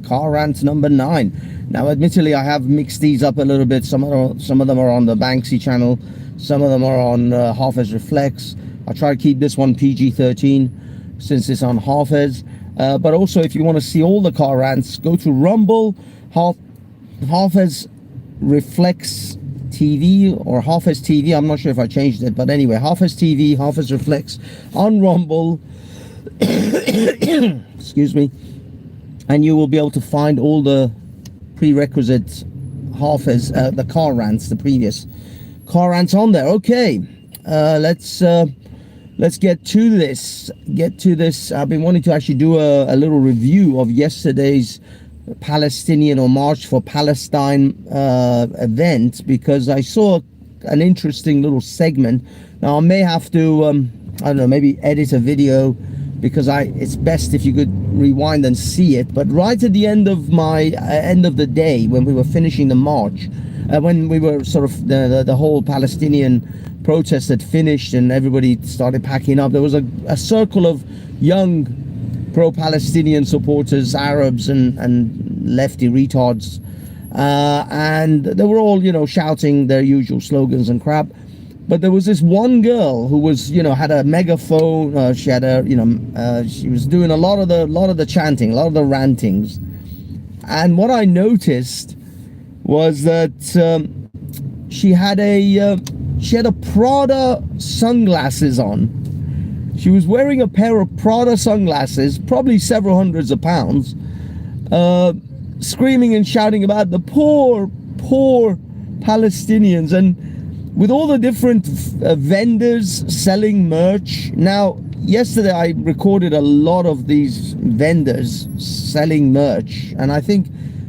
car rant number 9. Now, admittedly, I have mixed these up a little bit. Some of them are on the Banksy channel. Some of them are on HAFEZ Reflex. I try to keep this one PG-13 since it's on HAFEZ. But also, if you want to see all the car rants, go to Rumble, HAFEZ Reflex TV or HAFEZ TV. I'm not sure if I changed it, but anyway, HAFEZ TV, HAFEZ Reflex on Rumble. Excuse me. And you will be able to find all the prerequisite HAFEZ, the car rants, the previous car rants on there. Okay, let's get to this. I've been wanting to actually do a little review of yesterday's Palestinian or March for Palestine event, because I saw an interesting little segment. Now I may have to I don't know, maybe edit a video, because it's best if you could rewind and see it. But right at the end of the day, when we were finishing the march, when we were sort of the whole Palestinian protest had finished and everybody started packing up, there was a circle of young pro-Palestinian supporters, Arabs and lefty retards, and they were all, you know, shouting their usual slogans and crap. But there was this one girl who was, you know, had a megaphone. She had a, you know, she was doing a lot of the chanting, a lot of the rantings. And what I noticed was that she had a Prada sunglasses on. She was wearing a pair of Prada sunglasses, probably several hundreds of pounds, screaming and shouting about the poor Palestinians, and with all the different vendors selling merch. Now, yesterday I recorded a lot of these vendors selling merch, and I think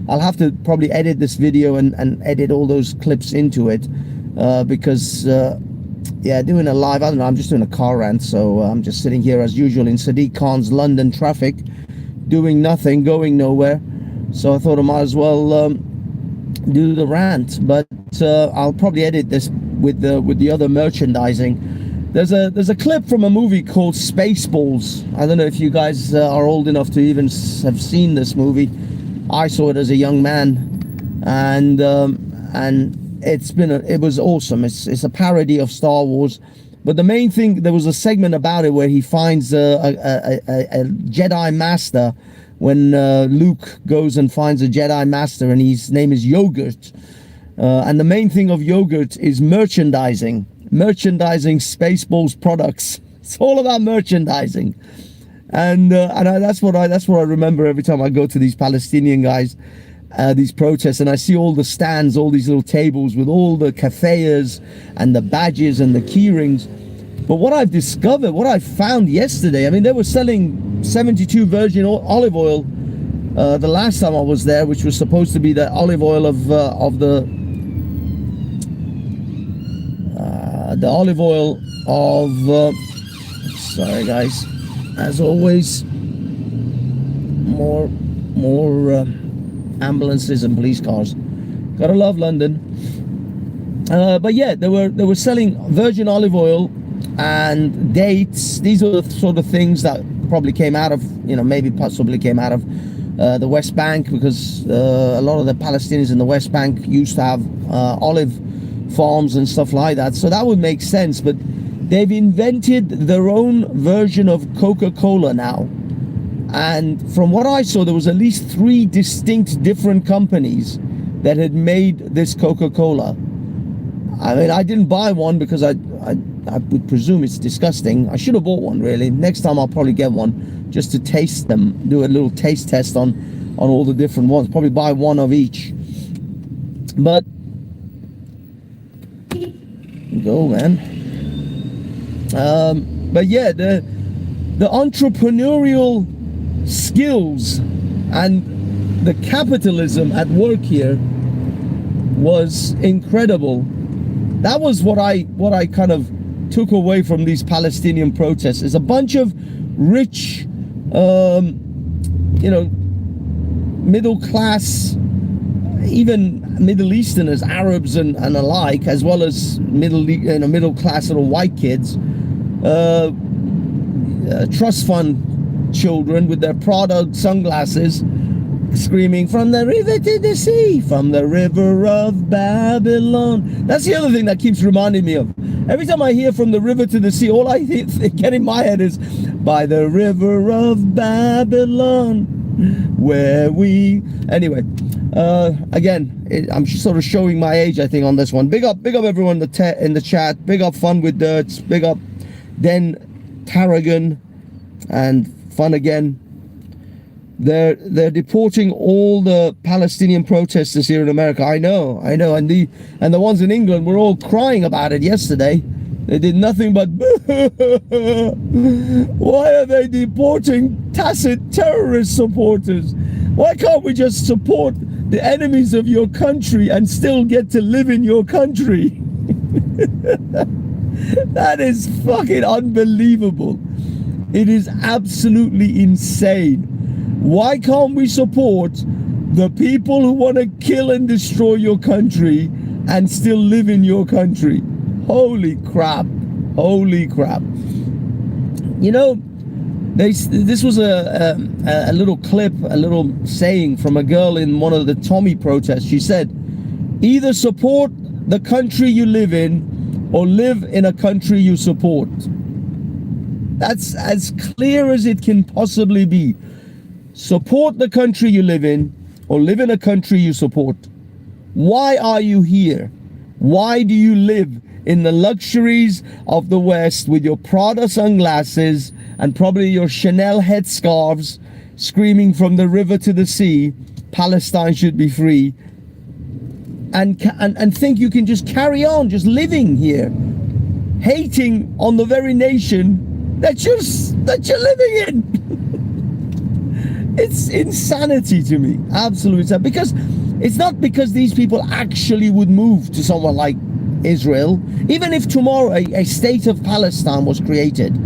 I'll have to probably edit this video and edit all those clips into it, because yeah, doing a live, I don't know, I'm just doing a car rant, so I'm just sitting here as usual in Sadiq Khan's London traffic, doing nothing, going nowhere. So I thought I might as well do the rant, but I'll probably edit this with the other merchandising. There's a clip from a movie called Spaceballs. I don't know if you guys are old enough to even have seen this movie. I saw it as a young man, and it was awesome. It's a parody of Star Wars, but the main thing, there was a segment about it where he finds a Jedi Master, when Luke goes and finds a Jedi Master, and his name is Yogurt, and the main thing of Yogurt is merchandising Spaceballs products. It's all about merchandising, and that's what I remember every time I go to these Palestinian guys, these protests, and I see all the stands, all these little tables with all the kafayas and the badges and the key rings. But what I've discovered, what I found yesterday, I mean, they were selling 72 virgin olive oil the last time I was there, which was supposed to be the olive oil of the olive oil of sorry guys, as always, more ambulances and police cars. Gotta love London. But yeah, they were selling virgin olive oil and dates. These are the sort of things that probably came out of, you know, maybe possibly came out of the West Bank, because a lot of the Palestinians in the West Bank used to have olive farms and stuff like that, so that would make sense. But they've invented their own version of Coca-Cola now, and from what I saw, there was at least 3 distinct different companies that had made this Coca-Cola. I mean, I didn't buy one because I would presume it's disgusting. I should have bought one, really. Next time I'll probably get one just to taste them, do a little taste test on all the different ones. Probably buy one of each. But go, man. But yeah, the entrepreneurial skills and the capitalism at work here was incredible. That was what I kind of took away from these Palestinian protests, is a bunch of rich, you know, middle class, even Middle Easterners, Arabs and alike, as well as middle class little white kids, trust fund children with their Prada sunglasses, screaming from the river to the sea, from the river of Babylon. That's the other thing that keeps reminding me of. Every time I hear from the river to the sea, all I get in my head is by the river of Babylon, where we... Anyway, again, I'm sort of showing my age, I think, on this one. Big up everyone in the chat. Big up Fun with Dirts. Big up Den Tarragon and Fun Again. They're deporting all the Palestinian protesters here in America. I know, and the ones in England were all crying about it yesterday. They did nothing but why are they deporting tacit terrorist supporters? Why can't we just support the enemies of your country and still get to live in your country? That is fucking unbelievable. It is absolutely insane. Why can't we support the people who want to kill and destroy your country and still live in your country? Holy crap. Holy crap. You know, this was a little clip, a little saying from a girl in one of the Tommy protests. She said, either support the country you live in or live in a country you support. That's as clear as it can possibly be. Support the country you live in or live in a country you support. Why are you here? Why do you live in the luxuries of the West with your Prada sunglasses and probably your Chanel headscarves, screaming from the river to the sea, Palestine should be free, and think you can just carry on just living here, hating on the very nation that you're living in? It's insanity to me, absolute insanity. Because it's not because these people actually would move to someone like Israel. Even if tomorrow a state of Palestine was created,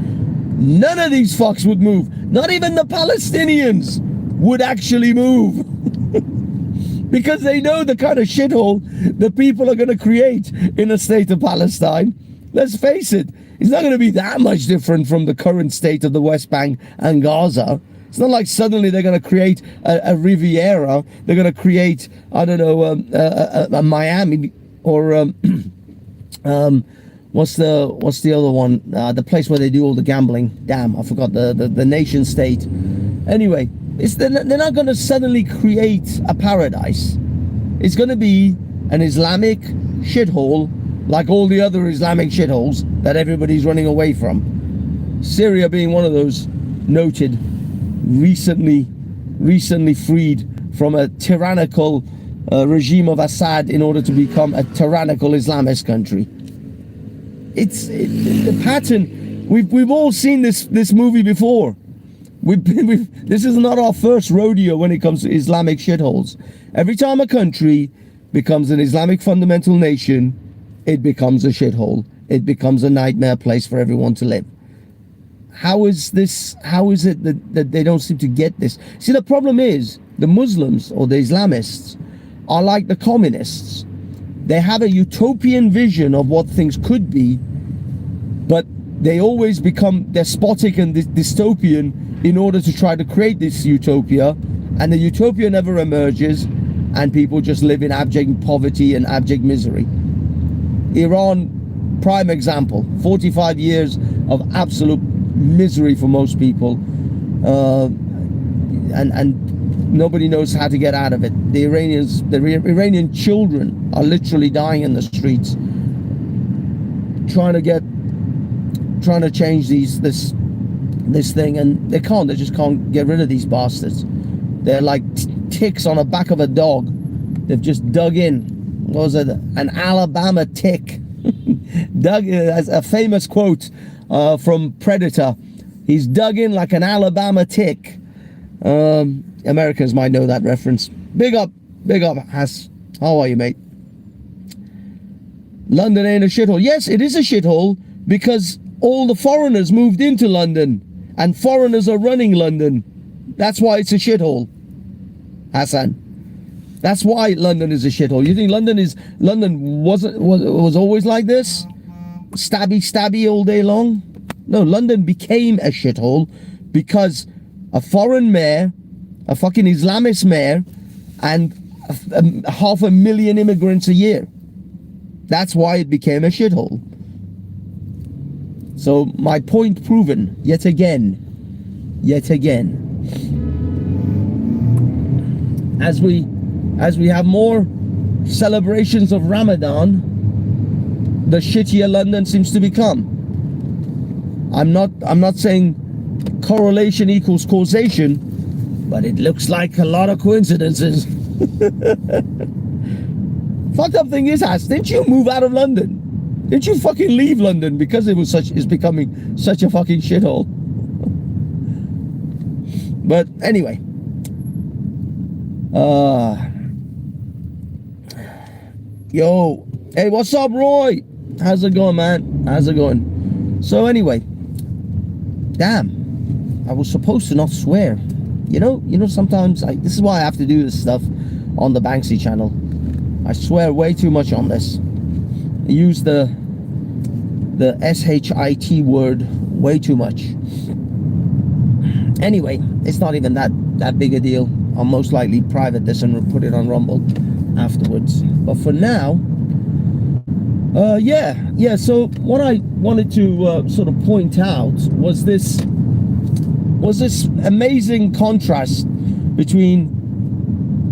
none of these fucks would move. Not even the Palestinians would actually move. Because they know the kind of shithole the people are going to create in a state of Palestine. Let's face it, it's not going to be that much different from the current state of the West Bank and Gaza. It's not like suddenly they're going to create a Riviera. They're going to create, I don't know, a Miami or what's the other one? The place where they do all the gambling. Damn, I forgot the nation state. Anyway, they're not going to suddenly create a paradise. It's going to be an Islamic shithole like all the other Islamic shitholes that everybody's running away from. Syria being one of those noted. Recently freed from a tyrannical regime of Assad in order to become a tyrannical Islamist country. It's the pattern. We've all seen this movie before. This is not our first rodeo when it comes to Islamic shitholes. Every time a country becomes an Islamic fundamental nation, it becomes a shithole. It becomes a nightmare place for everyone to live. How is it that they don't seem to get this? See, the problem is the Muslims or the Islamists are like the communists. They have a utopian vision of what things could be, but they always become despotic and dystopian in order to try to create this utopia, and the utopia never emerges, and people just live in abject poverty and abject misery. Iran, prime example, 45 years of absolute misery for most people, and nobody knows how to get out of it. The Iranian children are literally dying in the streets, trying to change this thing, and they can't. They just can't get rid of these bastards. They're like ticks on the back of a dog. They've just dug in. What was it? An Alabama tick. Dug, as a famous quote from Predator. He's dug in like an Alabama tick. Americans might know that reference. Big up, Has. How are you, mate? London ain't a shithole. Yes, it is a shithole because all the foreigners moved into London and foreigners are running London. That's why it's a shithole, Hassan. That's why London is a shithole. You think London was always like this? Stabby all day long? No, London became a shithole because a foreign mayor a fucking Islamist mayor, and 500,000 immigrants a year. That's why it became a shithole. So my point proven, yet again. As we have more celebrations of Ramadan, the shittier London seems to become. I'm not saying correlation equals causation, but it looks like a lot of coincidences. Fucked up thing is, didn't you move out of London? Didn't you fucking leave London because it's becoming such a fucking shithole? But anyway, yo, hey, what's up, Roy? How's it going, man? How's it going? So anyway, damn, I was supposed to not swear. You know, sometimes this is why I have to do this stuff on the Banksy channel. I swear way too much on this. I use the SHIT word way too much. Anyway, it's not even that big a deal. I'll most likely private this and put it on Rumble afterwards. But for now, yeah. So what I wanted to sort of point out was this amazing contrast between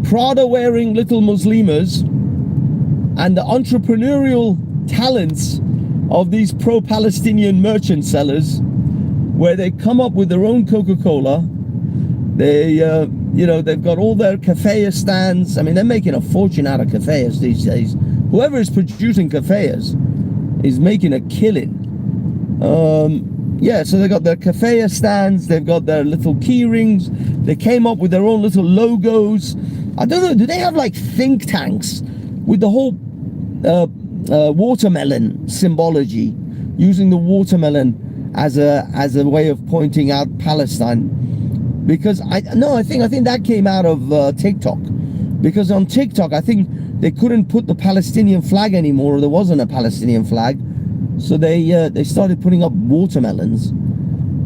Prada wearing little Muslimas and the entrepreneurial talents of these pro-Palestinian merchant sellers, where they come up with their own Coca-Cola. They they've got all their café stands. I mean, they're making a fortune out of cafés these days. Whoever is producing cafés is making a killing. So they got their café stands, they've got their little key rings, they came up with their own little logos. I don't know, do they have like think tanks with the whole watermelon symbology, using the watermelon as a way of pointing out Palestine? Because I think that came out of TikTok, because on TikTok I think they couldn't put the Palestinian flag anymore, or there wasn't a Palestinian flag, so they started putting up watermelons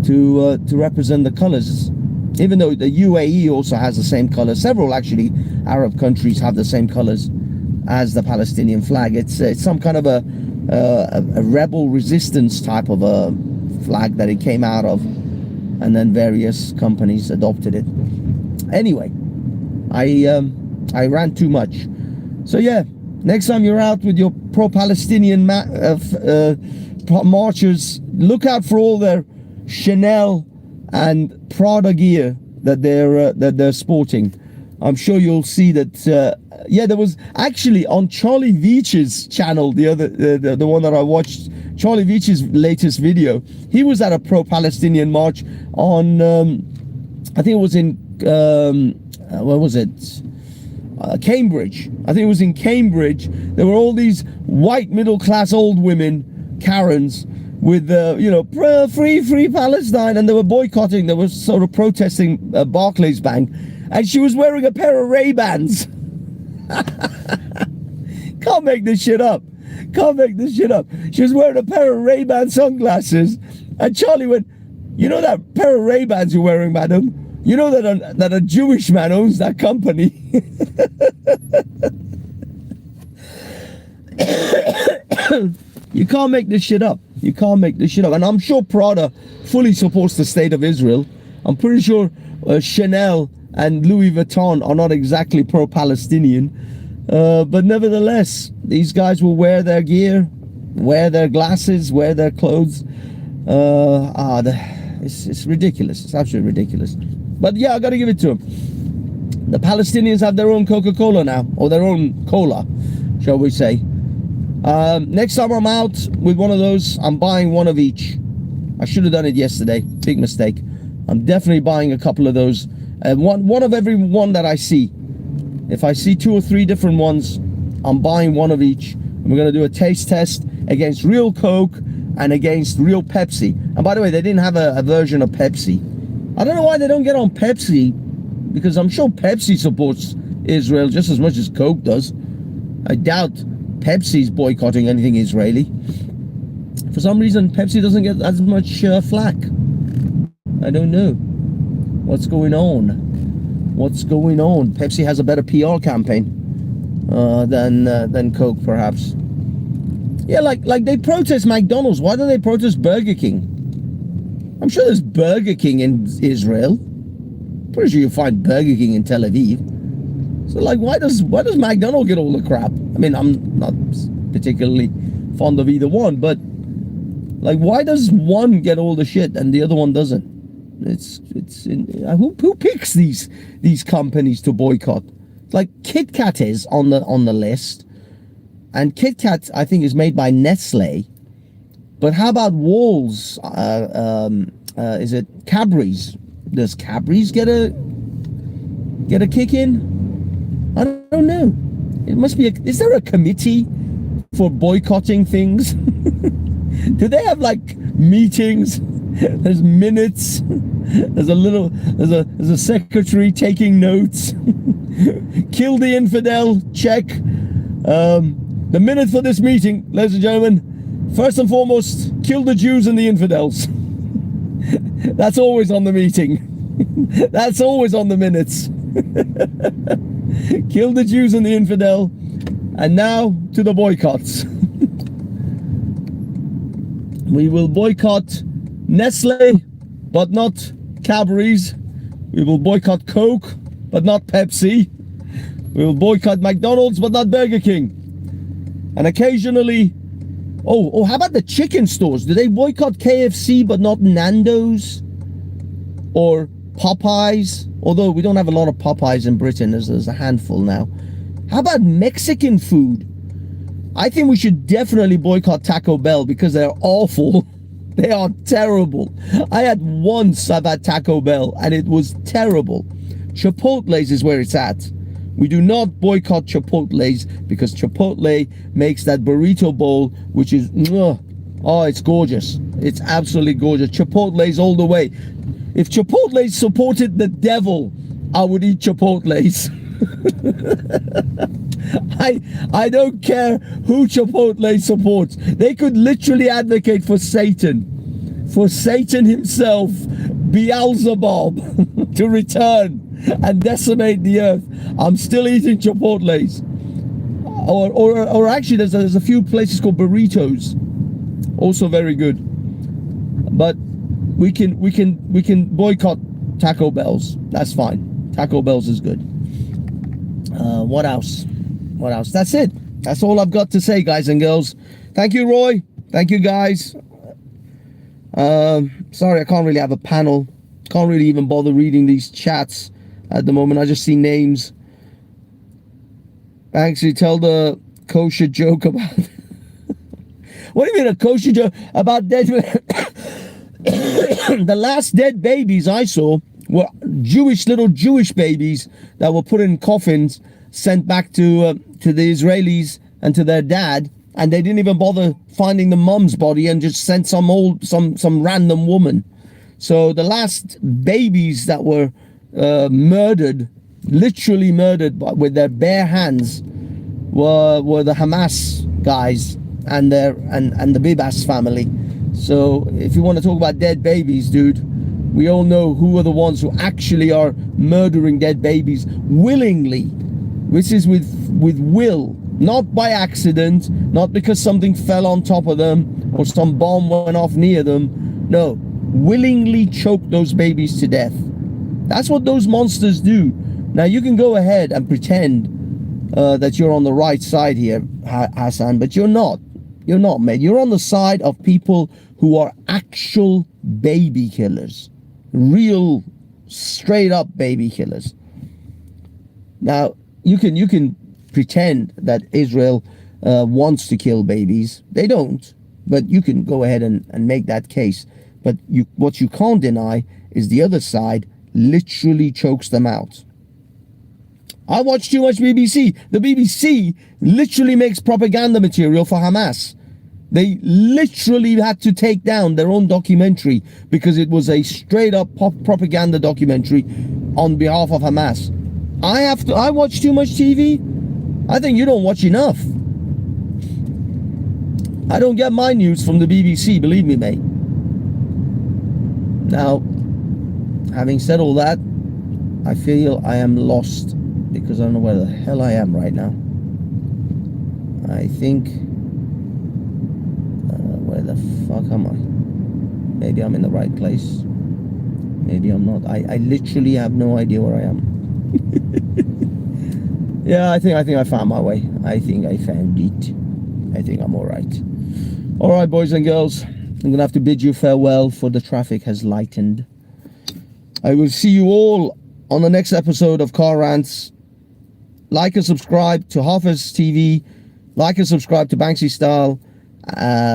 to represent the colors, even though the UAE also has the same color. Several actually Arab countries have the same colors as the Palestinian flag. It's some kind of a rebel resistance type of a flag that it came out of, and then various companies adopted it. Anyway, I ran too much. So yeah, next time you're out with your pro-Palestinian marchers, look out for all their Chanel and Prada gear that they're sporting. I'm sure you'll see that. There was actually on Charlie Veitch's channel, the one that I watched, Charlie Veitch's latest video. He was at a pro-Palestinian march on, I think it was in, where was it? Cambridge. I think it was in Cambridge. There were all these white middle-class old women, Karens, with free Palestine, and they were boycotting. They were sort of protesting Barclays Bank, and she was wearing a pair of Ray-Bans. Can't make this shit up. She was wearing a pair of Ray-Ban sunglasses, and Charlie went, "You know that pair of Ray-Bans you're wearing, madam? You know that a Jewish man owns that company." You can't make this shit up. And I'm sure Prada fully supports the state of Israel. I'm pretty sure Chanel and Louis Vuitton are not exactly pro-Palestinian. But nevertheless, these guys will wear their gear, wear their glasses, wear their clothes. It's ridiculous. It's absolutely ridiculous. But yeah, I got to give it to them. The Palestinians have their own Coca-Cola now, or their own cola, shall we say. Next time I'm out with one of those, I'm buying one of each. I should have done it yesterday. Big mistake. I'm definitely buying a couple of those. One of every one that I see. If I see 2 or 3 different ones, I'm buying one of each. And we're going to do a taste test against real Coke and against real Pepsi. And by the way, they didn't have a version of Pepsi. I don't know why they don't get on Pepsi, because I'm sure Pepsi supports Israel just as much as Coke does. I doubt Pepsi's boycotting anything Israeli. For some reason, Pepsi doesn't get as much flack. I don't know what's going on. what's going on. Pepsi has a better PR campaign than Coke, perhaps. Yeah, like they protest McDonald's. Why don't they protest Burger King? I'm sure there's Burger King in Israel. Pretty sure you'll find Burger King in Tel Aviv. So like, why does McDonald's get all the crap? I mean, I'm not particularly fond of either one, but like, why does one get all the shit and the other one doesn't? Who picks these companies to boycott? Like Kit Kat is on the list, and Kit Kat I think is made by Nestle. But how about Walls? Is it Cadbury's? Does Cadbury's get a kick in? I don't know. It must be. Is there a committee for boycotting things? Do they have like meetings? There's minutes. There's a secretary taking notes. Kill the infidel. Check. The minute for this meeting, ladies and gentlemen. First and foremost, kill the Jews and the infidels. That's always on the meeting. That's always on the minutes. Kill the Jews and the infidel. And now to the boycotts. We will boycott Nestle, but not Cadbury's. We will boycott Coke, but not Pepsi. We will boycott McDonald's, but not Burger King. And occasionally, oh, how about the chicken stores? Do they boycott KFC, but not Nando's? Or Popeyes? Although we don't have a lot of Popeyes in Britain, there's a handful now. How about Mexican food? I think we should definitely boycott Taco Bell because they're awful. They are terrible. I've had Taco Bell and it was terrible. Chipotle's is where it's at. We do not boycott Chipotle's because Chipotle makes that burrito bowl, which is, oh, it's gorgeous. It's absolutely gorgeous. Chipotle's all the way. If Chipotle supported the devil, I would eat Chipotle's. I don't care who Chipotle supports. They could literally advocate for Satan himself, Beelzebub, to return and decimate the earth. I'm still eating Chipotle's. Or actually, there's a few places called Burritos, also very good. But we can boycott Taco Bell's. That's fine. Taco Bell's is good. What else? That's it. That's all I've got to say, guys and girls. Thank you, Roy. Thank you, guys. Sorry, I can't really have a panel. Can't really even bother reading these chats at the moment. I just see names. Actually, tell the kosher joke about... What do you mean a kosher joke about dead... The last dead babies I saw were little Jewish babies that were put in coffins, sent back to the Israelis and to their dad, and they didn't even bother finding the mom's body and just sent some random woman. So the last babies that were murdered, literally murdered with their bare hands, were the Hamas guys and the Bibas family. So if you want to talk about dead babies, dude, we all know who are the ones who actually are murdering dead babies willingly, which is with will, not by accident, not because something fell on top of them or some bomb went off near them. No, willingly choke those babies to death. That's what those monsters do. Now you can go ahead and pretend that you're on the right side here, Hassan, but you're not. You're not, mate. You're on the side of people who are actual baby killers. Real, straight up baby killers. Now, you can pretend that Israel wants to kill babies. They don't. But you can go ahead and make that case. But what you can't deny is the other side literally chokes them out. I watch too much BBC. The BBC literally makes propaganda material for Hamas. They literally had to take down their own documentary because it was a straight up propaganda documentary on behalf of Hamas. I watch too much TV? I think you don't watch enough. I don't get my news from the BBC, believe me, mate. Now, having said all that, I feel I am lost because I don't know where the hell I am right now. I think... where the fuck am I? Maybe I'm in the right place. Maybe I'm not. I literally have no idea where I am. Yeah, I think I found my way. I think I found it. I think I'm alright. Alright, boys and girls. I'm gonna have to bid you farewell, for the traffic has lightened. I will see you all on the next episode of Car Rants. Like and subscribe to HAFEZ TV. Like and subscribe to Banksy Style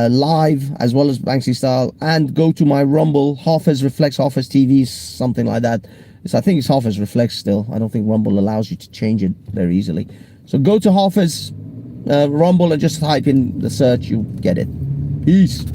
live, as well as Banksy Style, and go to my Rumble, HAFEZ Reflex, HAFEZ TV, something like that. I think it's HAFEZ Reflex still. I don't think Rumble allows you to change it very easily. So go to HAFEZ Rumble and just type in the search, you'll get it. Peace.